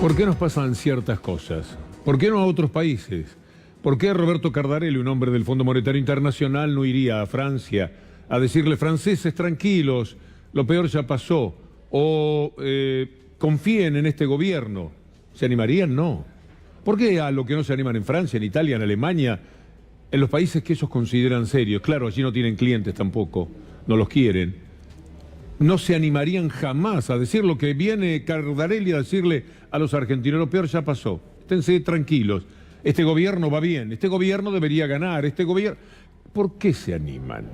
¿Por qué nos pasan ciertas cosas? ¿Por qué no a otros países? ¿Por qué Roberto Cardarelli, un hombre del Fondo Monetario Internacional, no iría a Francia a decirle, franceses, tranquilos, lo peor ya pasó? O confíen en este gobierno. ¿Se animarían? No. ¿Por qué a lo que no se animan en Francia, en Italia, en Alemania, en los países que ellos consideran serios? Claro, allí no tienen clientes tampoco, no los quieren. No se animarían jamás a decir lo que viene Cardarelli a decirle a los argentinos, lo peor ya pasó, esténse tranquilos, este gobierno va bien, este gobierno debería ganar, este gobierno... ¿Por qué se animan?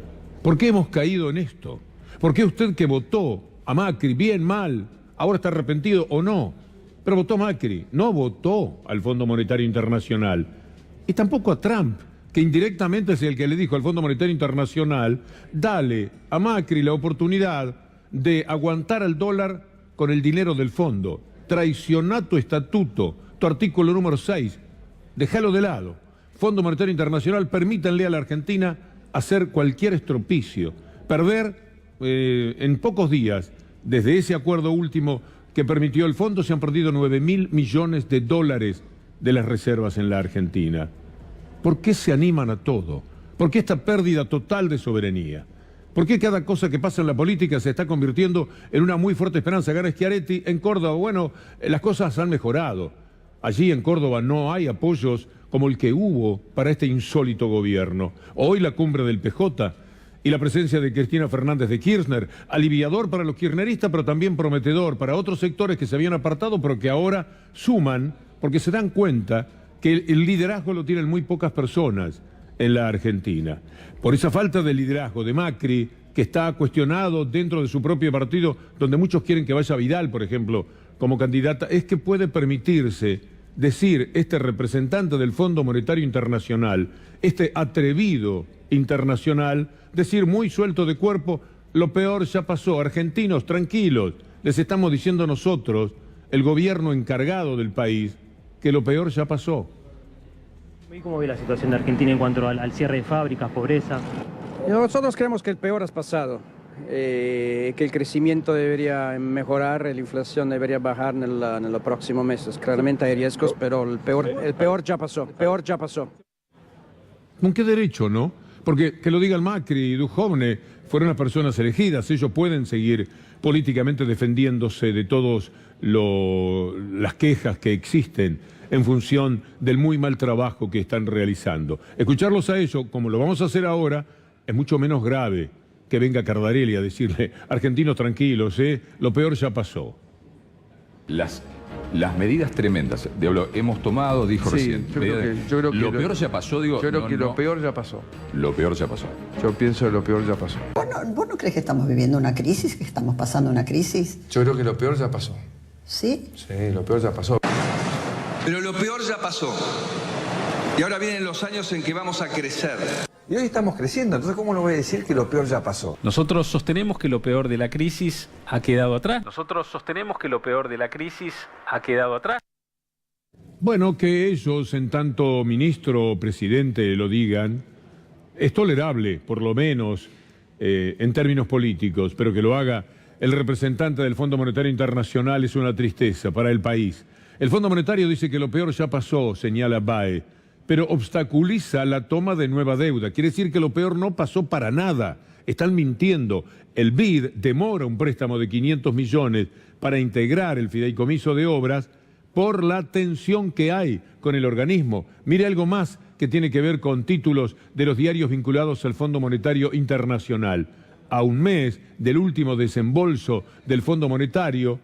¿Por qué hemos caído en esto? ¿Por qué usted que votó a Macri, bien, mal, ahora está arrepentido o no? Pero votó Macri, no votó al Fondo Monetario Internacional, y tampoco a Trump, que indirectamente es el que le dijo al Fondo Monetario Internacional, dale a Macri la oportunidad de aguantar al dólar con el dinero del fondo. Traicioná tu estatuto, tu artículo número 6, déjalo de lado. Fondo Monetario Internacional, permítanle a la Argentina hacer cualquier estropicio, perder en pocos días, desde ese acuerdo último que permitió el fondo, se han perdido 9.000 millones de dólares de las reservas en la Argentina. ¿Por qué se animan a todo? ¿Por qué esta pérdida total de soberanía? ¿Por qué cada cosa que pasa en la política se está convirtiendo en una muy fuerte esperanza? Gana Schiaretti en Córdoba. Bueno, las cosas han mejorado. Allí en Córdoba no hay apoyos como el que hubo para este insólito gobierno. Hoy la cumbre del PJ y la presencia de Cristina Fernández de Kirchner, aliviador para los kirchneristas, pero también prometedor para otros sectores que se habían apartado, pero que ahora suman, porque se dan cuenta que el liderazgo lo tienen muy pocas personas en la Argentina. Por esa falta de liderazgo de Macri, que está cuestionado dentro de su propio partido, donde muchos quieren que vaya Vidal, por ejemplo, como candidata, es que puede permitirse decir este representante del Fondo Monetario Internacional, este atrevido internacional, decir muy suelto de cuerpo, lo peor ya pasó, argentinos, tranquilos, les estamos diciendo nosotros, el gobierno encargado del país, que lo peor ya pasó. ¿Y cómo ve la situación de Argentina en cuanto al cierre de fábricas, pobreza? Nosotros creemos que el peor has pasado, que el crecimiento debería mejorar, la inflación debería bajar en los próximos meses. Claramente hay riesgos, pero el peor ya pasó, el peor ya pasó. ¿Con qué derecho, no? Porque que lo diga el Macri y Duhovne fueron las personas elegidas, ellos pueden seguir políticamente defendiéndose de todas las quejas que existen en función del muy mal trabajo que están realizando. Escucharlos a ellos, como lo vamos a hacer ahora, es mucho menos grave que venga Cardarelli a decirle, argentinos tranquilos, lo peor ya pasó. Las medidas tremendas, hemos tomado, dijo recién. Yo creo que lo peor ya pasó, digo. Yo creo que lo peor ya pasó. Lo peor ya pasó. Yo pienso que lo peor ya pasó. ¿Vos no crees que estamos viviendo una crisis, que estamos pasando una crisis? Yo creo que lo peor ya pasó. ¿Sí? Sí, lo peor ya pasó. Pero lo peor ya pasó. Y ahora vienen los años en que vamos a crecer. Y hoy estamos creciendo, entonces ¿cómo no voy a decir que lo peor ya pasó? Nosotros sostenemos que lo peor de la crisis ha quedado atrás. Nosotros sostenemos que lo peor de la crisis ha quedado atrás. Bueno, que ellos, en tanto ministro o presidente, lo digan, es tolerable, por lo menos, en términos políticos, pero que lo haga el representante del Fondo Monetario Internacional es una tristeza para el país. El Fondo Monetario dice que lo peor ya pasó, señala Bae, pero obstaculiza la toma de nueva deuda. Quiere decir que lo peor no pasó para nada. Están mintiendo. El BID demora un préstamo de 500 millones para integrar el fideicomiso de obras por la tensión que hay con el organismo. Mire algo más que tiene que ver con títulos de los diarios vinculados al Fondo Monetario Internacional. A un mes del último desembolso del Fondo Monetario,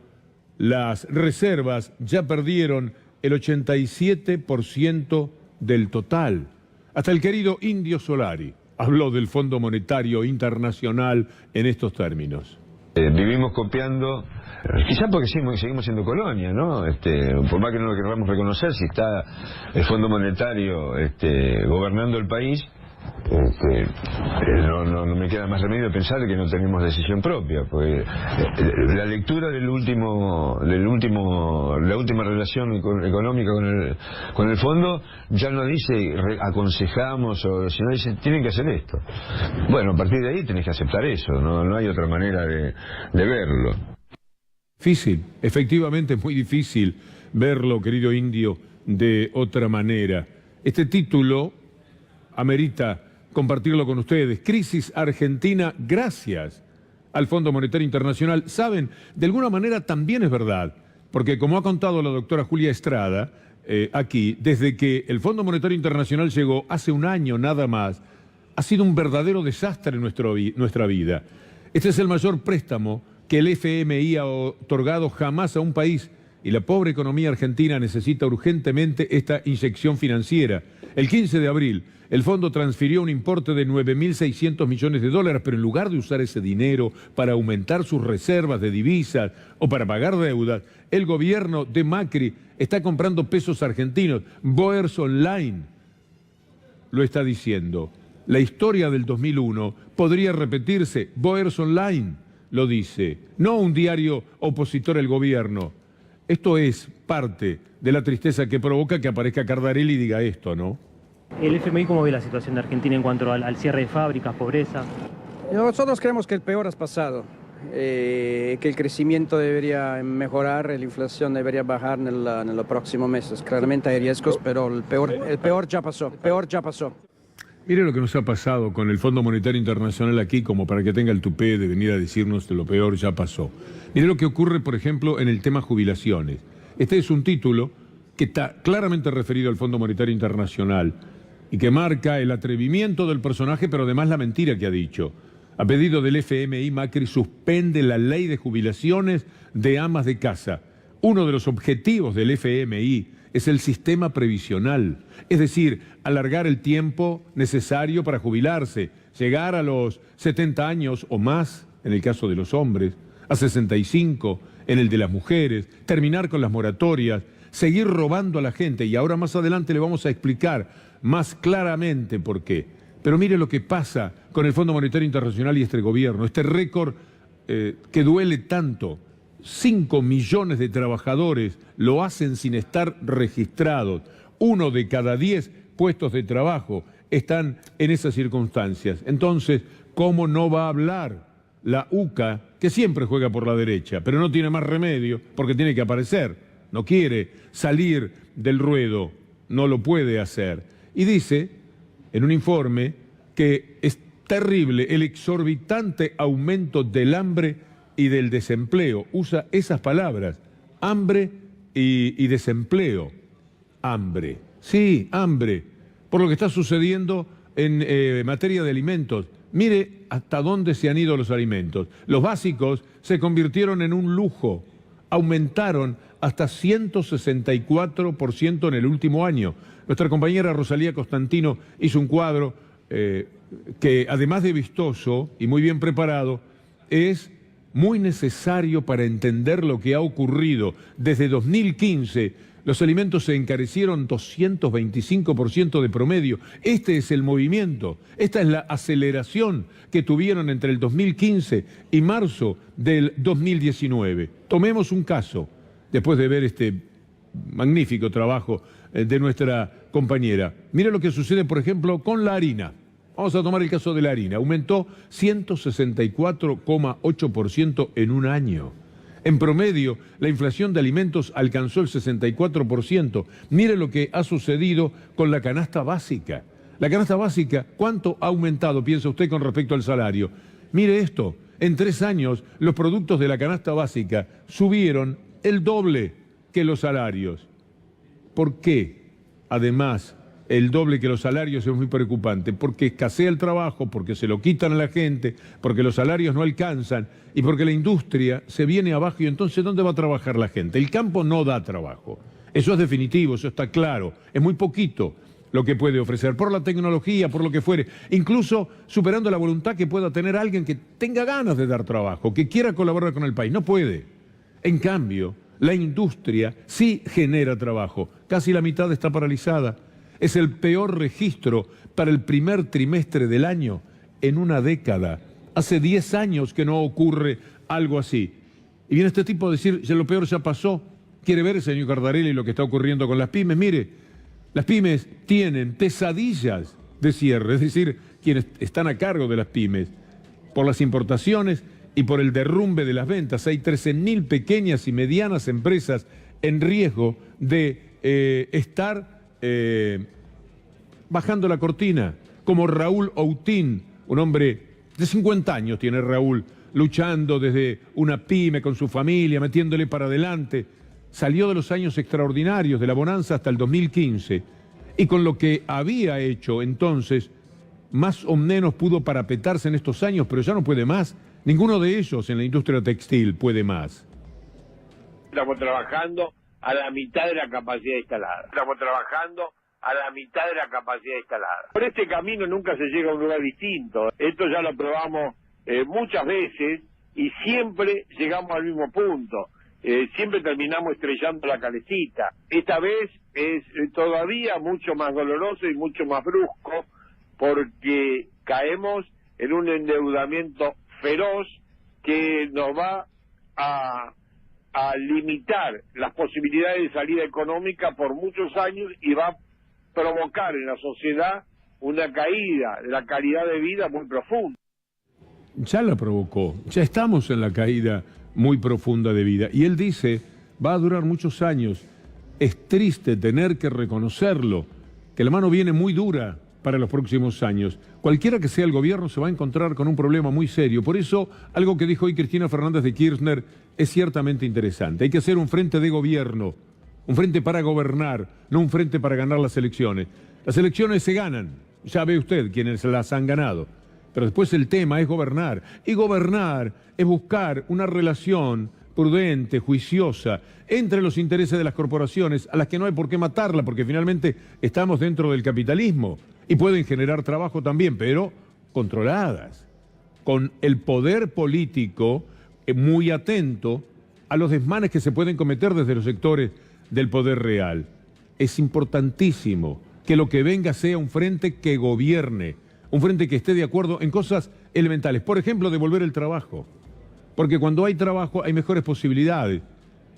las reservas ya perdieron el 87% del total. Hasta el querido Indio Solari habló del Fondo Monetario Internacional en estos términos. Vivimos copiando, quizá porque seguimos siendo colonia, ¿no? Por más que no lo queramos reconocer, si está el Fondo Monetario gobernando el país, no me queda más remedio pensar que no tenemos decisión propia, porque la lectura la última relación económica con el fondo ya no dice aconsejamos, sino dice tienen que hacer esto. Bueno, a partir de ahí tenés que aceptar eso, no hay otra manera de verlo. Difícil, efectivamente es muy difícil verlo, querido indio, de otra manera. Este título amerita compartirlo con ustedes. Crisis Argentina gracias al Fondo Monetario Internacional. Saben, de alguna manera también es verdad, porque como ha contado la doctora Julia Estrada, aquí, desde que el Fondo Monetario Internacional llegó hace un año nada más, ha sido un verdadero desastre en nuestra vida. Este es el mayor préstamo que el FMI ha otorgado jamás a un país y la pobre economía argentina necesita urgentemente esta inyección financiera. El 15 de abril, el fondo transfirió un importe de 9.600 millones de dólares, pero en lugar de usar ese dinero para aumentar sus reservas de divisas o para pagar deudas, el gobierno de Macri está comprando pesos argentinos. Boers Online lo está diciendo. La historia del 2001 podría repetirse. Boers Online lo dice, no un diario opositor al gobierno. Esto es parte de la tristeza que provoca que aparezca Cardarelli y diga esto, ¿no? ¿El FMI cómo ve la situación de Argentina en cuanto al cierre de fábricas, pobreza? Nosotros creemos que el peor has pasado, que el crecimiento debería mejorar, la inflación debería bajar en los próximos meses. Claramente hay riesgos, pero el peor ya pasó. Mire lo que nos ha pasado con el Fondo Monetario Internacional aquí, como para que tenga el tupé de venir a decirnos que lo peor ya pasó. Mire lo que ocurre, por ejemplo, en el tema jubilaciones. Este es un título que está claramente referido al Fondo Monetario Internacional y que marca el atrevimiento del personaje, pero además la mentira que ha dicho. A pedido del FMI, Macri suspende la ley de jubilaciones de amas de casa. Uno de los objetivos del FMI es el sistema previsional, es decir, alargar el tiempo necesario para jubilarse, llegar a los 70 años o más, en el caso de los hombres, a 65 en el de las mujeres, terminar con las moratorias, seguir robando a la gente, y ahora más adelante le vamos a explicar más claramente por qué. Pero mire lo que pasa con el Fondo Monetario Internacional y este gobierno, este récord que duele tanto. 5 millones de trabajadores lo hacen sin estar registrados. 1 de cada 10 puestos de trabajo están en esas circunstancias. Entonces, ¿cómo no va a hablar la UCA, que siempre juega por la derecha, pero no tiene más remedio porque tiene que aparecer? No quiere salir del ruedo, no lo puede hacer. Y dice, en un informe, que es terrible el exorbitante aumento del hambre y del desempleo. Usa esas palabras, hambre y desempleo. Hambre, sí, hambre, por lo que está sucediendo en materia de alimentos. Mire hasta dónde se han ido los alimentos. Los básicos se convirtieron en un lujo, aumentaron hasta 164% en el último año. Nuestra compañera Rosalía Constantino hizo un cuadro que, además de vistoso y muy bien preparado, es muy necesario para entender lo que ha ocurrido. Desde 2015, los alimentos se encarecieron 225% de promedio. Este es el movimiento, esta es la aceleración que tuvieron entre el 2015 y marzo del 2019. Tomemos un caso, después de ver este magnífico trabajo de nuestra compañera. Mire lo que sucede, por ejemplo, con la harina. Vamos a tomar el caso de la harina. Aumentó 164,8% en un año. En promedio, la inflación de alimentos alcanzó el 64%. Mire lo que ha sucedido con la canasta básica. La canasta básica, ¿cuánto ha aumentado, piensa usted, con respecto al salario? Mire esto, en 3 años los productos de la canasta básica subieron el doble que los salarios. ¿Por qué? Además, el doble que los salarios es muy preocupante, porque escasea el trabajo, porque se lo quitan a la gente, porque los salarios no alcanzan y porque la industria se viene abajo. Y entonces, ¿dónde va a trabajar la gente? El campo no da trabajo. Eso es definitivo, eso está claro. Es muy poquito lo que puede ofrecer, por la tecnología, por lo que fuere, incluso superando la voluntad que pueda tener alguien que tenga ganas de dar trabajo, que quiera colaborar con el país. No puede. En cambio, la industria sí genera trabajo. Casi la mitad está paralizada. Es el peor registro para el primer trimestre del año en una década. Hace 10 años que no ocurre algo así. Y viene este tipo a decir, ya lo peor ya pasó. ¿Quiere ver, señor Cardarelli, lo que está ocurriendo con las pymes? Mire, las pymes tienen pesadillas de cierre, es decir, quienes están a cargo de las pymes, por las importaciones y por el derrumbe de las ventas. Hay 13.000 pequeñas y medianas empresas en riesgo de estar bajando la cortina, como Raúl Outín, un hombre de 50 años tiene Raúl, luchando desde una pyme con su familia, metiéndole para adelante. Salió de los años extraordinarios de la bonanza hasta el 2015 y con lo que había hecho entonces, más o menos pudo parapetarse en estos años, pero ya no puede más. Ninguno de ellos en la industria textil puede más. Estamos trabajando a la mitad de la capacidad instalada. Por este camino nunca se llega a un lugar distinto. Esto ya lo probamos muchas veces y siempre llegamos al mismo punto. Siempre terminamos estrellando la calecita. Esta vez es todavía mucho más doloroso y mucho más brusco porque caemos en un endeudamiento feroz que nos va a limitar las posibilidades de salida económica por muchos años y va a provocar en la sociedad una caída de la calidad de vida muy profunda. Ya la provocó, ya estamos en la caída muy profunda de vida. Y él dice, va a durar muchos años. Es triste tener que reconocerlo, que la mano viene muy dura para los próximos años. Cualquiera que sea el gobierno se va a encontrar con un problema muy serio. Por eso, algo que dijo hoy Cristina Fernández de Kirchner es ciertamente interesante. Hay que hacer un frente de gobierno, un frente para gobernar, no un frente para ganar las elecciones. Las elecciones se ganan, ya ve usted quienes las han ganado. Pero después el tema es gobernar. Y gobernar es buscar una relación prudente, juiciosa, entre los intereses de las corporaciones, a las que no hay por qué matarla, porque finalmente estamos dentro del capitalismo y pueden generar trabajo también, pero controladas, con el poder político muy atento a los desmanes que se pueden cometer desde los sectores del poder real. Es importantísimo que lo que venga sea un frente que gobierne, un frente que esté de acuerdo en cosas elementales. Por ejemplo, devolver el trabajo. Porque cuando hay trabajo hay mejores posibilidades.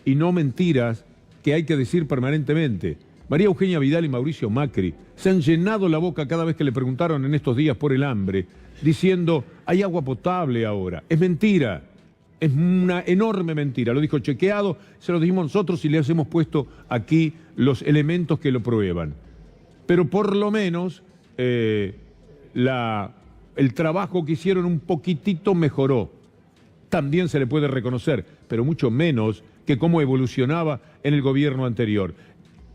Y no mentiras que hay que decir permanentemente. María Eugenia Vidal y Mauricio Macri se han llenado la boca cada vez que le preguntaron en estos días por el hambre, diciendo, hay agua potable ahora. Es mentira. Es una enorme mentira. Lo dijo chequeado, se lo dijimos nosotros y les hemos puesto aquí los elementos que lo prueban. Pero por lo menos el trabajo que hicieron un poquitito mejoró. También se le puede reconocer, pero mucho menos que cómo evolucionaba en el gobierno anterior.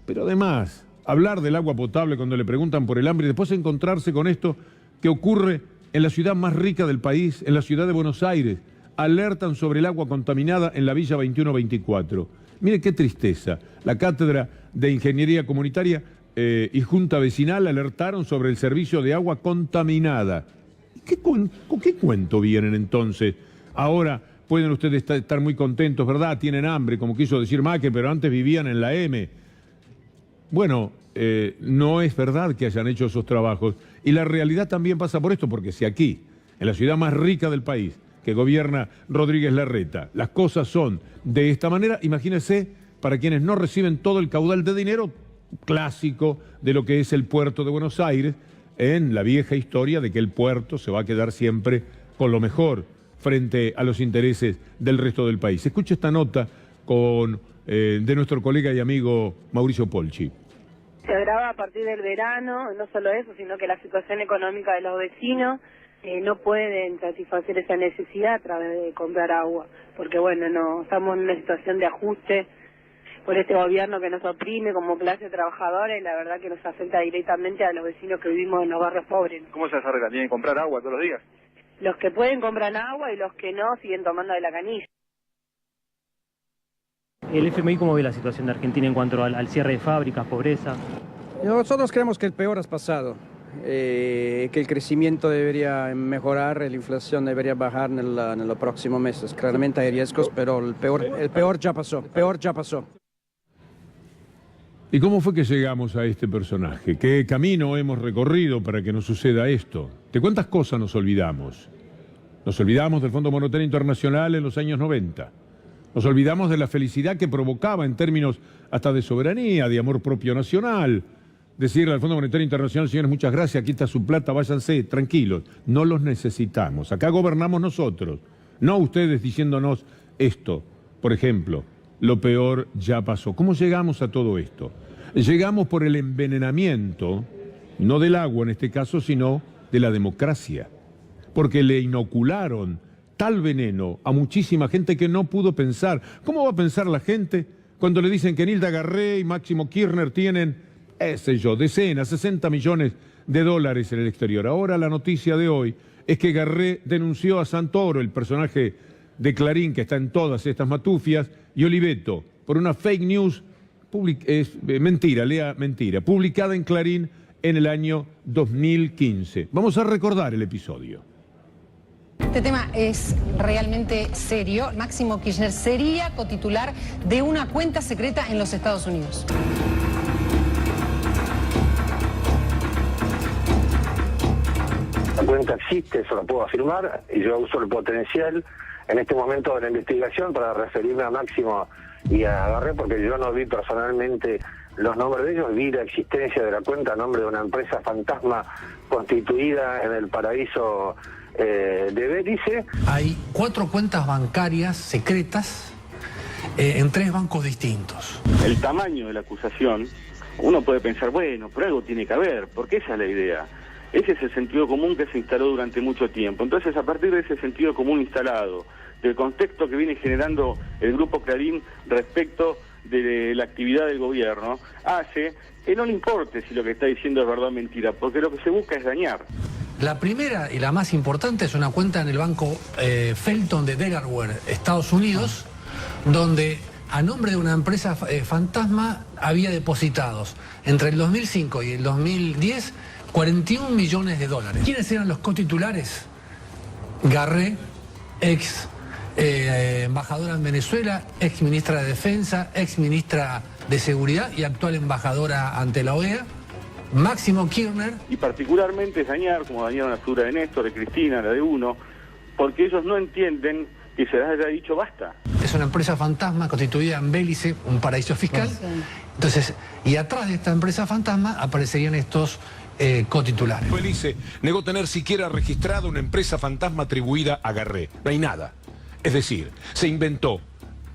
Pero además, hablar del agua potable cuando le preguntan por el hambre y después encontrarse con esto que ocurre en la ciudad más rica del país, en la ciudad de Buenos Aires, alertan sobre el agua contaminada en la Villa 2124. Mire qué tristeza. La Cátedra de Ingeniería Comunitaria y Junta Vecinal alertaron sobre el servicio de agua contaminada. ¿Con qué cuento vienen entonces? Ahora pueden ustedes estar muy contentos, ¿verdad? Tienen hambre, como quiso decir Macri, pero antes vivían en la M. Bueno, no es verdad que hayan hecho esos trabajos. Y la realidad también pasa por esto, porque si aquí, en la ciudad más rica del país, que gobierna Rodríguez Larreta, las cosas son de esta manera, imagínense, para quienes no reciben todo el caudal de dinero clásico de lo que es el puerto de Buenos Aires, en la vieja historia de que el puerto se va a quedar siempre con lo mejor frente a los intereses del resto del país. Escuche esta nota de nuestro colega y amigo Mauricio Polchi. Se agrava a partir del verano, no solo eso, sino que la situación económica de los vecinos no pueden satisfacer esa necesidad a través de comprar agua, porque bueno, no estamos en una situación de ajuste por este gobierno que nos oprime como clase trabajadora y la verdad que nos afecta directamente a los vecinos que vivimos en los barrios pobres. ¿Cómo se arregla? ¿Tienen que comprar agua todos los días? Los que pueden compran agua y los que no siguen tomando de la canilla. ¿El FMI cómo ve la situación de Argentina en cuanto al cierre de fábricas, pobreza? Nosotros creemos que el peor ha pasado, que el crecimiento debería mejorar, la inflación debería bajar en los próximos meses. Claramente hay riesgos, pero el peor ya pasó. ¿Y cómo fue que llegamos a este personaje? ¿Qué camino hemos recorrido para que nos suceda esto? ¿De cuántas cosas nos olvidamos? Nos olvidamos del Fondo Monetario Internacional en los años 90. Nos olvidamos de la felicidad que provocaba en términos hasta de soberanía, de amor propio nacional. Decirle al Fondo Monetario Internacional, señores, muchas gracias, aquí está su plata, váyanse, tranquilos. No los necesitamos. Acá gobernamos nosotros. No ustedes diciéndonos esto. Por ejemplo, lo peor ya pasó. ¿Cómo llegamos a todo esto? Llegamos por el envenenamiento, no del agua en este caso, sino de la democracia. Porque le inocularon tal veneno a muchísima gente que no pudo pensar. ¿Cómo va a pensar la gente cuando le dicen que Nilda Garré y Máximo Kirchner tienen, decenas, 60 millones de dólares en el exterior? Ahora la noticia de hoy es que Garré denunció a Santoro, el personaje de Clarín que está en todas estas matufias, y Oliveto, por una fake news, mentira, publicada en Clarín en el año 2015. Vamos a recordar el episodio. Este tema es realmente serio. Máximo Kirchner sería cotitular de una cuenta secreta en los Estados Unidos. La cuenta existe, eso lo puedo afirmar, y yo uso el potencial en este momento de la investigación para referirme a Máximo y a Garré, porque yo no vi personalmente los nombres de ellos, vi la existencia de la cuenta a nombre de una empresa fantasma constituida en el paraíso de Belice. Hay 4 cuentas bancarias secretas en 3 bancos distintos. El tamaño de la acusación, uno puede pensar, bueno, pero algo tiene que haber, porque esa es la idea. Ese es el sentido común que se instaló durante mucho tiempo. Entonces, a partir de ese sentido común instalado, del contexto que viene generando el Grupo Clarín respecto de la actividad del gobierno, hace que no le importe si lo que está diciendo es verdad o mentira, porque lo que se busca es dañar. La primera y la más importante es una cuenta en el banco Felton de Delaware, Estados Unidos, donde a nombre de una empresa fantasma había depositados entre el 2005 y el 2010 41 millones de dólares. ¿Quiénes eran los cotitulares? Garré, ex embajadora en Venezuela, ex ministra de Defensa, ex ministra de Seguridad y actual embajadora ante la OEA. Máximo Kirchner. Y particularmente es dañar, como dañaron la figura de Néstor, de Cristina, la de uno, porque ellos no entienden que se les haya dicho basta. Es una empresa fantasma constituida en Belice, un paraíso fiscal. Entonces, y atrás de esta empresa fantasma aparecerían estos cotitulares. Belice negó tener siquiera registrada una empresa fantasma atribuida a Garré. No hay nada. Es decir, se inventó,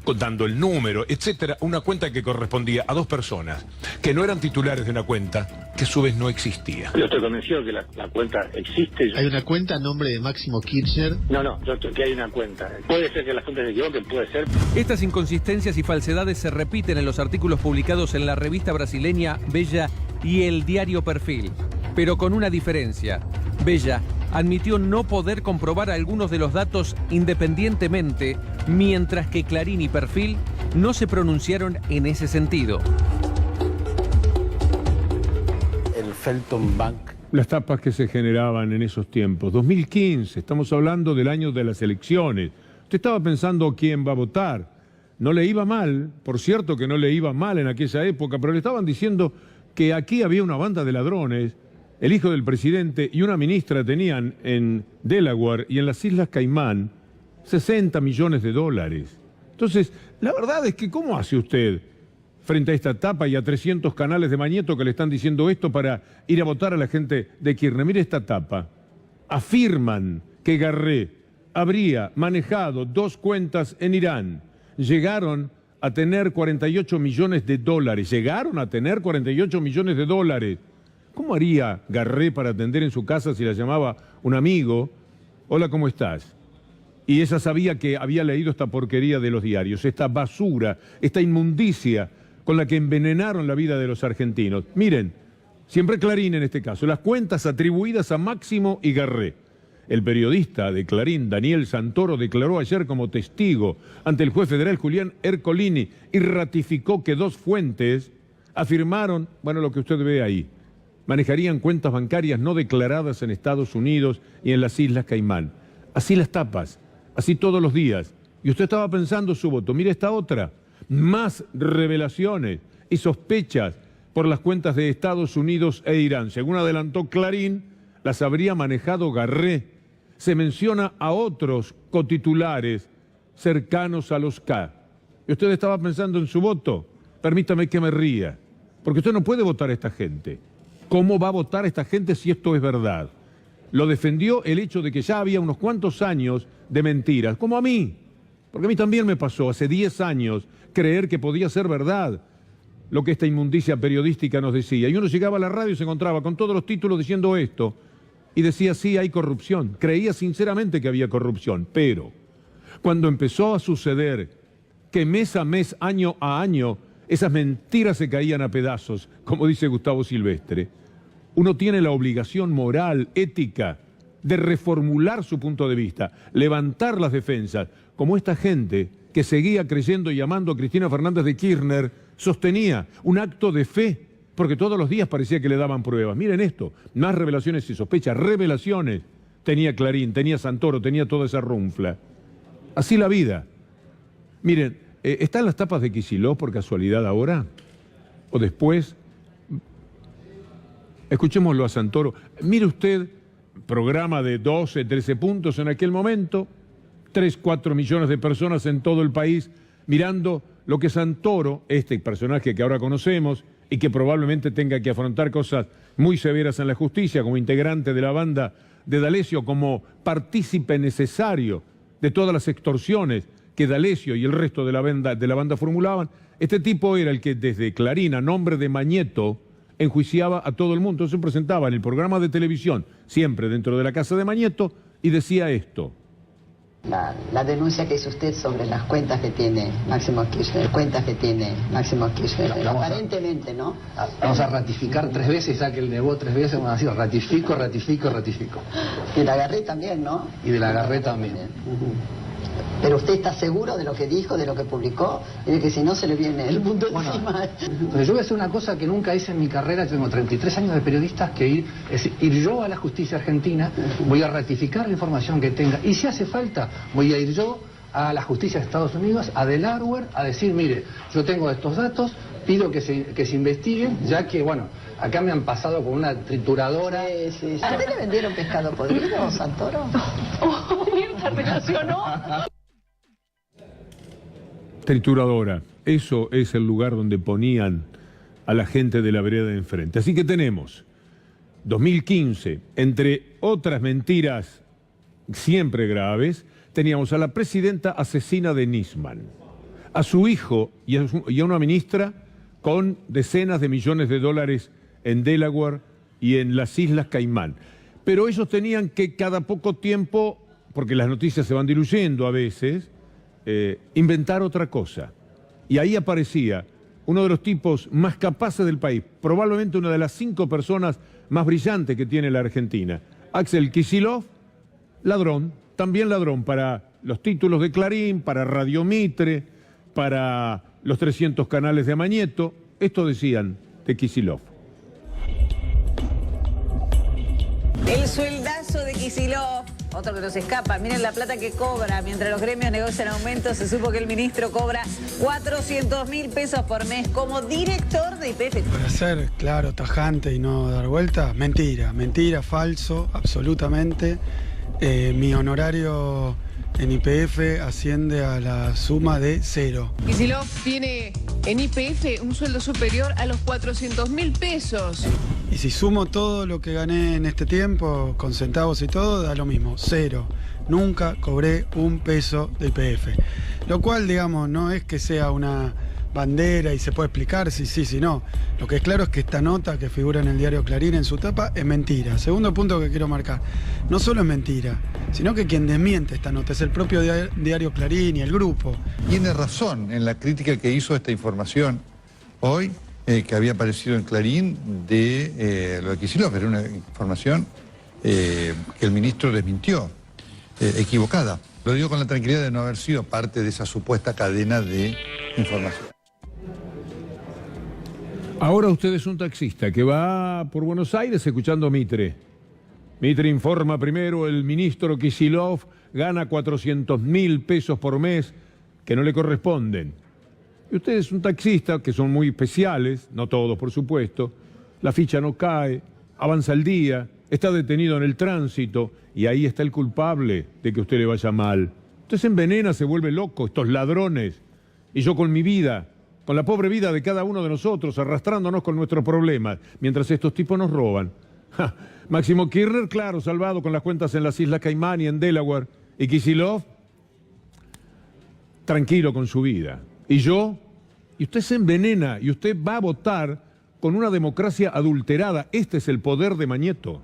contando el número, etcétera, una cuenta que correspondía a 2 personas que no eran titulares de una cuenta que a su vez no existía. Yo estoy convencido que la cuenta existe. ¿Hay una cuenta a nombre de Máximo Kirchner? No, yo estoy que hay una cuenta. Puede ser que las cuentas se equivoquen, puede ser. Estas inconsistencias y falsedades se repiten en los artículos publicados en la revista brasileña Bella y el diario Perfil, pero con una diferencia. Bella admitió no poder comprobar algunos de los datos independientemente, mientras que Clarín y Perfil no se pronunciaron en ese sentido. El Felton Bank. Las tapas que se generaban en esos tiempos. 2015, estamos hablando del año de las elecciones. Usted estaba pensando quién va a votar. No le iba mal, por cierto que no le iba mal en aquella época, pero le estaban diciendo que aquí había una banda de ladrones. El hijo del presidente y una ministra tenían en Delaware y en las Islas Caimán 60 millones de dólares. Entonces, la verdad es que ¿cómo hace usted frente a esta tapa y a 300 canales de Mañeto que le están diciendo esto para ir a votar a la gente de Kirchner? Mire esta tapa. Afirman que Garré habría manejado 2 cuentas en Irán. Llegaron a tener 48 millones de dólares. Llegaron a tener 48 millones de dólares. ¿Cómo haría Garré para atender en su casa si la llamaba un amigo? Hola, ¿cómo estás? Y ella sabía que había leído esta porquería de los diarios, esta basura, esta inmundicia con la que envenenaron la vida de los argentinos. Miren, siempre Clarín en este caso, las cuentas atribuidas a Máximo y Garré. El periodista de Clarín, Daniel Santoro, declaró ayer como testigo ante el juez federal Julián Ercolini y ratificó que 2 fuentes afirmaron, bueno, lo que usted ve ahí, manejarían cuentas bancarias no declaradas en Estados Unidos y en las Islas Caimán. Así las tapas, así todos los días. Y usted estaba pensando su voto. Mire esta otra. Más revelaciones y sospechas por las cuentas de Estados Unidos e Irán. Según adelantó Clarín, las habría manejado Garré. Se menciona a otros cotitulares cercanos a los K. ¿Y usted estaba pensando en su voto? Permítame que me ría. Porque usted no puede votar a esta gente. ¿Cómo va a votar esta gente si esto es verdad? lo defendió el hecho de que ya había unos cuantos años de mentiras, como a mí, porque a mí también me pasó hace 10 años creer que podía ser verdad lo que esta inmundicia periodística nos decía. Y uno llegaba a la radio y se encontraba con todos los títulos diciendo esto, y decía, sí, hay corrupción. Creía sinceramente que había corrupción, pero cuando empezó a suceder que mes a mes, año a año, esas mentiras se caían a pedazos, como dice Gustavo Silvestre, uno tiene la obligación moral, ética, de reformular su punto de vista, levantar las defensas, como esta gente que seguía creyendo y amando a Cristina Fernández de Kirchner sostenía un acto de fe, porque todos los días parecía que le daban pruebas. Miren esto, más revelaciones y sospechas, revelaciones. Tenía Clarín, tenía Santoro, tenía toda esa runfla. Así la vida. Miren, ¿están las tapas de Kicillof por casualidad ahora? ¿O después? Escuchémoslo a Santoro. Mire usted, programa de 12, 13 puntos en aquel momento, 3, 4 millones de personas en todo el país mirando lo que Santoro, este personaje que ahora conocemos y que probablemente tenga que afrontar cosas muy severas en la justicia como integrante de la banda de D'Alessio, como partícipe necesario de todas las extorsiones que D'Alessio y el resto de la banda formulaban, este tipo era el que desde Clarín, a nombre de Mañeto, enjuiciaba a todo el mundo. Se presentaba en el programa de televisión, siempre dentro de la casa de Mañeto, y decía esto. La denuncia que hizo usted sobre las cuentas que tiene Máximo Kirchner, aparentemente, ¿no? Vamos a ratificar 3 veces, ya que él negó 3 veces, vamos a decir ratifico. Y la agarré también, ¿no? Y de la agarré también. Pero usted está seguro de lo que dijo, de lo que publicó, y de que si no se le viene el mundo encima. Entonces yo voy a hacer una cosa que nunca hice en mi carrera, tengo 33 años de periodista, es ir yo a la justicia argentina, voy a ratificar la información que tenga, y si hace falta, voy a ir yo a la justicia de Estados Unidos, a Delaware, a decir, mire, yo tengo estos datos, pido que se investiguen, ya que, bueno, acá me han pasado con una trituradora. Sí. ¿A usted le vendieron pescado podrido, Santoro? ¿Se relacionó? Trituradora. Eso es el lugar donde ponían a la gente de la vereda de enfrente. Así que tenemos 2015, entre otras mentiras siempre graves, teníamos a la presidenta asesina de Nisman, a su hijo y a una ministra con decenas de millones de dólares en Delaware y en las Islas Caimán. Pero ellos tenían que cada poco tiempo, porque las noticias se van diluyendo a veces, inventar otra cosa. Y ahí aparecía uno de los tipos más capaces del país, probablemente una de las 5 personas más brillantes que tiene la Argentina. Axel Kicillof, ladrón, también ladrón para los títulos de Clarín, para Radio Mitre, para los 300 canales de Mañeto. Esto decían de Kicillof. El sueldazo de Kicillof, otro que nos escapa. Miren la plata que cobra. Mientras los gremios negocian aumentos, se supo que el ministro cobra 400.000 pesos por mes como director de YPF. Para ser claro, tajante y no dar vuelta, mentira, falso, absolutamente. Mi honorario en YPF asciende a la suma de 0. Kicillof tiene en YPF un sueldo superior a los 400.000 pesos. Y si sumo todo lo que gané en este tiempo, con centavos y todo, da lo mismo, 0. Nunca cobré un peso de YPF. Lo cual, digamos, no es que sea una bandera y se puede explicar si sí, si no. Lo que es claro es que esta nota que figura en el diario Clarín en su tapa es mentira. Segundo punto que quiero marcar, no solo es mentira, sino que quien desmiente esta nota es el propio diario Clarín y el grupo. Tiene razón en la crítica que hizo esta información hoy, que había aparecido en Clarín de lo de Kicillof, era una información que el ministro desmintió, equivocada. Lo digo con la tranquilidad de no haber sido parte de esa supuesta cadena de información. Ahora usted es un taxista que va por Buenos Aires escuchando Mitre. Mitre informa primero, el ministro Kicillof gana 400.000 pesos por mes que no le corresponden. Y usted es un taxista, que son muy especiales, no todos por supuesto, la ficha no cae, avanza el día, está detenido en el tránsito y ahí está el culpable de que a usted le vaya mal. Usted se envenena, se vuelve loco, estos ladrones. Y yo con mi vida, con la pobre vida de cada uno de nosotros, arrastrándonos con nuestros problemas, mientras estos tipos nos roban. Máximo Kirchner, claro, salvado con las cuentas en las Islas Caimán y en Delaware. Y Kicillof, tranquilo con su vida. Y yo, y usted se envenena y usted va a votar con una democracia adulterada. Este es el poder de Mañeto.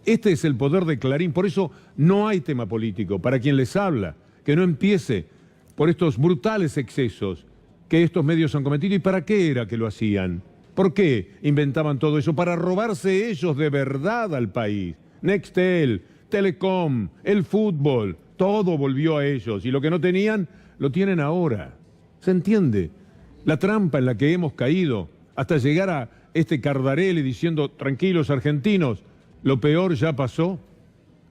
Este es el poder de Clarín. Por eso no hay tema político. Para quien les habla, que no empiece por estos brutales excesos que estos medios han cometido. ¿Y para qué era que lo hacían? ¿Por qué inventaban todo eso? Para robarse ellos de verdad al país. Nextel, Telecom, el fútbol, todo volvió a ellos. Y lo que no tenían, lo tienen ahora. ¿Se entiende? La trampa en la que hemos caído hasta llegar a este Cardarelli diciendo, tranquilos argentinos, lo peor ya pasó.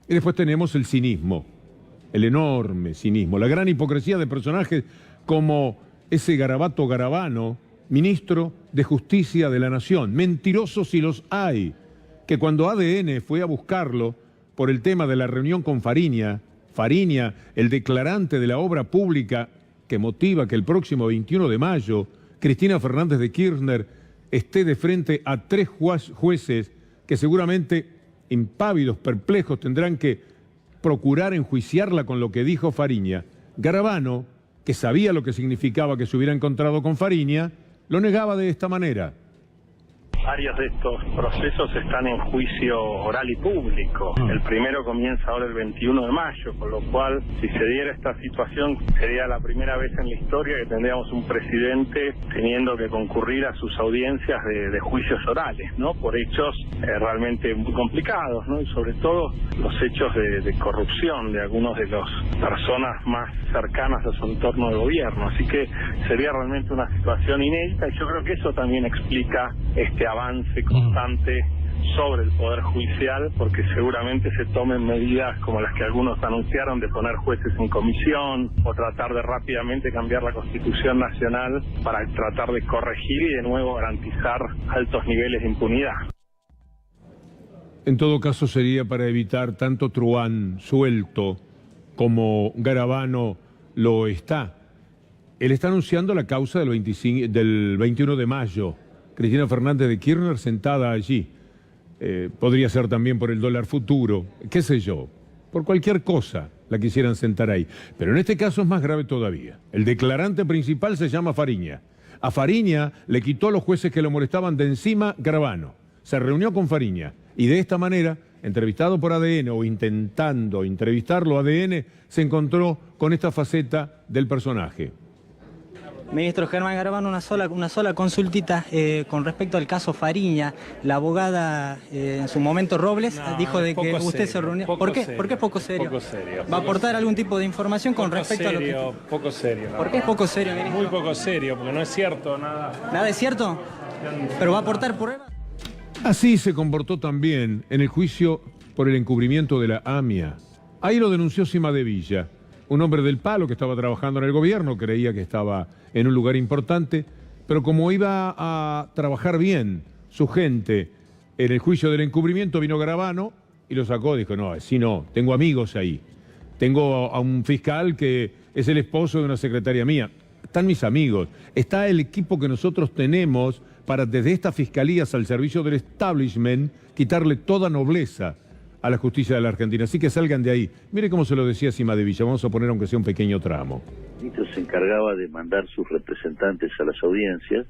Y después tenemos el cinismo, el enorme cinismo, la gran hipocresía de personajes como ese Garabato Garabano, ministro de Justicia de la Nación. Mentirosos si los hay, que cuando ADN fue a buscarlo por el tema de la reunión con Fariña, el declarante de la obra pública que motiva que el próximo 21 de mayo Cristina Fernández de Kirchner esté de frente a 3 jueces que seguramente impávidos, perplejos, tendrán que procurar enjuiciarla con lo que dijo Fariña. Garabano, que sabía lo que significaba que se hubiera encontrado con Fariña, lo negaba de esta manera. Varios de estos procesos están en juicio oral y público. El primero comienza ahora el 21 de mayo, con lo cual, si se diera esta situación, sería la primera vez en la historia que tendríamos un presidente teniendo que concurrir a sus audiencias de juicios orales, ¿no? Por hechos realmente muy complicados, ¿no? Y sobre todo los hechos de corrupción de algunos de las personas más cercanas a su entorno de gobierno. Así que sería realmente una situación inédita y yo creo que eso también explica este avance constante sobre el Poder Judicial, porque seguramente se tomen medidas como las que algunos anunciaron de poner jueces en comisión o tratar de rápidamente cambiar la Constitución Nacional para tratar de corregir y de nuevo garantizar altos niveles de impunidad. En todo caso sería para evitar tanto truán suelto como Garabano lo está. Él está anunciando la causa del 21 de mayo. Cristina Fernández de Kirchner sentada allí. Podría ser también por el dólar futuro, qué sé yo. Por cualquier cosa la quisieran sentar ahí. Pero en este caso es más grave todavía. El declarante principal se llama Fariña. A Fariña le quitó a los jueces que lo molestaban de encima Garabano. Se reunió con Fariña y de esta manera, entrevistado por ADN o intentando entrevistarlo ADN, se encontró con esta faceta del personaje. Ministro Germán Garabano, una sola consultita con respecto al caso Fariña. La abogada en su momento Robles dijo de que usted se reunió. ¿Por qué? ¿Por qué es poco serio? Poco serio. ¿Va a aportar algún tipo de información con respecto a lo que...? Poco serio. ¿Por qué es poco serio, ministro? Muy poco serio, porque no es cierto nada. ¿Nada es cierto? ¿Pero va a aportar pruebas? Así se comportó también en el juicio por el encubrimiento de la AMIA. Ahí lo denunció Cima de Villa, un hombre del palo que estaba trabajando en el gobierno, creía que estaba en un lugar importante, pero como iba a trabajar bien su gente en el juicio del encubrimiento, vino Garabano y lo sacó, dijo, no, así no, tengo amigos ahí. Tengo a un fiscal que es el esposo de una secretaria mía. Están mis amigos, está el equipo que nosotros tenemos para desde estas fiscalías al servicio del establishment quitarle toda nobleza a la justicia de la Argentina. Así que salgan de ahí. Mire cómo se lo decía Cima de Villa. Vamos a poner aunque sea un pequeño tramo. El ministro se encargaba de mandar sus representantes a las audiencias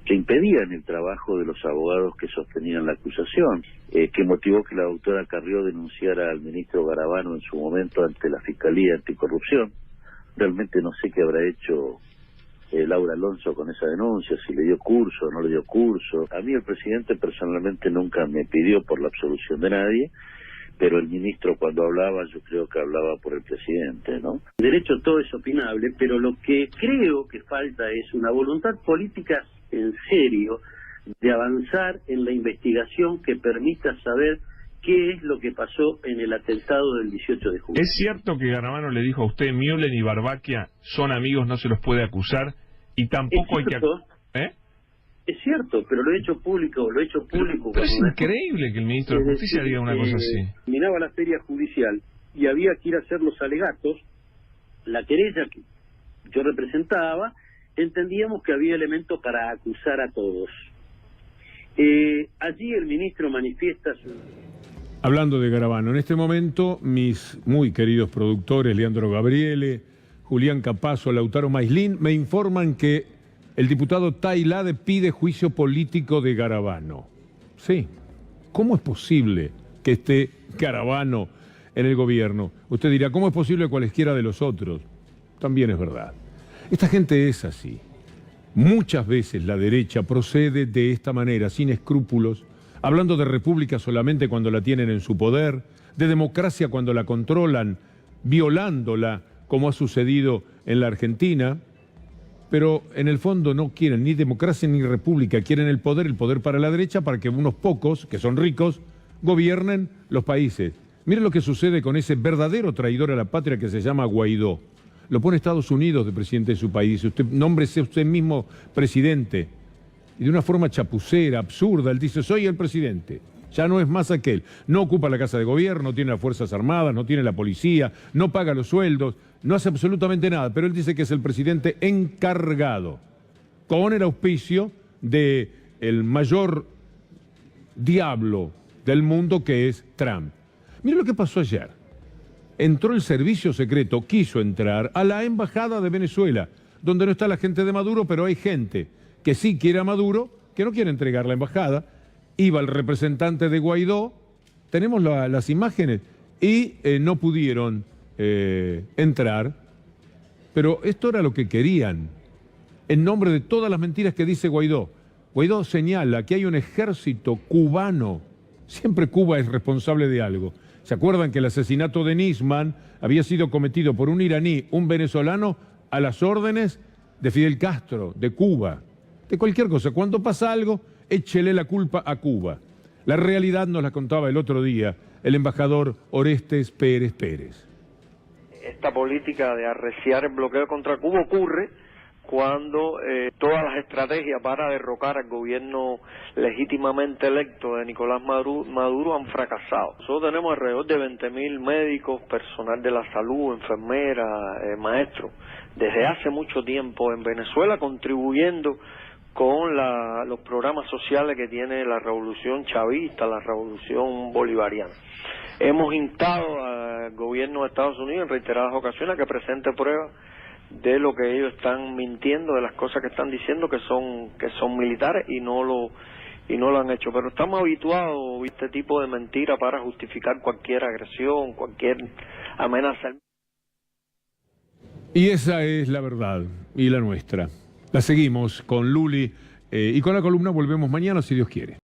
que impedían el trabajo de los abogados que sostenían la acusación, que motivó que la doctora Carrió denunciara al ministro Garabano en su momento ante la Fiscalía Anticorrupción. Realmente no sé qué habrá hecho Laura Alonso con esa denuncia, si le dio curso o no le dio curso. A mí el presidente personalmente nunca me pidió por la absolución de nadie, pero el ministro cuando hablaba yo creo que hablaba por el presidente, ¿no? Derecho todo es opinable, pero lo que creo que falta es una voluntad política en serio de avanzar en la investigación que permita saber qué es lo que pasó en el atentado del 18 de julio. ¿Es cierto que Garabano le dijo a usted, Mühlen y Barbaquia son amigos, no se los puede acusar, y tampoco hay que... Es cierto, pero lo he hecho público, Pero es increíble que el ministro de Justicia diga una cosa así. Terminaba la feria judicial y había que ir a hacer los alegatos. La querella que yo representaba, entendíamos que había elementos para acusar a todos. Allí el ministro manifiesta su... Hablando de Garabano, en este momento mis muy queridos productores Leandro Gabriele, Julián Capazo, Lautaro Maislin, me informan que el diputado Tailade pide juicio político de Garabano. Sí, ¿cómo es posible que esté Garabano en el gobierno? Usted dirá, ¿cómo es posible cualesquiera de los otros? También es verdad. Esta gente es así. Muchas veces la derecha procede de esta manera, sin escrúpulos, hablando de república solamente cuando la tienen en su poder, de democracia cuando la controlan, violándola, como ha sucedido en la Argentina, pero en el fondo no quieren ni democracia ni república, quieren el poder para la derecha, para que unos pocos, que son ricos, gobiernen los países. Miren lo que sucede con ese verdadero traidor a la patria que se llama Guaidó. Lo pone Estados Unidos de presidente de su país. Usted nómbrese usted mismo presidente. Y de una forma chapucera, absurda, él dice, soy el presidente. Ya no es más aquel. No ocupa la Casa de Gobierno, no tiene las Fuerzas Armadas, no tiene la policía, no paga los sueldos, no hace absolutamente nada. Pero él dice que es el presidente encargado, con el auspicio de el mayor diablo del mundo, que es Trump. Mire lo que pasó ayer. Entró el servicio secreto, quiso entrar a la embajada de Venezuela, donde no está la gente de Maduro, pero hay gente que sí quiere a Maduro, que no quiere entregar la embajada. Iba el representante de Guaidó, tenemos las imágenes, y no pudieron entrar. Pero esto era lo que querían, en nombre de todas las mentiras que dice Guaidó. Guaidó señala que hay un ejército cubano. Siempre Cuba es responsable de algo. ¿Se acuerdan que el asesinato de Nisman había sido cometido por un iraní, un venezolano, a las órdenes de Fidel Castro, de Cuba? De cualquier cosa. Cuando pasa algo, échele la culpa a Cuba. La realidad nos la contaba el otro día el embajador Orestes Pérez Pérez. Esta política de arreciar el bloqueo contra Cuba ocurre cuando todas las estrategias para derrocar al gobierno legítimamente electo de Nicolás Maduro han fracasado. Nosotros tenemos alrededor de 20.000 médicos, personal de la salud, enfermeras, maestros, desde hace mucho tiempo en Venezuela, contribuyendo con los programas sociales que tiene la revolución chavista, la revolución bolivariana. Hemos instado al gobierno de Estados Unidos en reiteradas ocasiones a que presente pruebas de lo que ellos están mintiendo, de las cosas que están diciendo que son militares, y no lo han hecho. Pero estamos habituados a este tipo de mentiras para justificar cualquier agresión, cualquier amenaza. Y esa es la verdad, y la nuestra. La seguimos con Luli y con la columna volvemos mañana, si Dios quiere.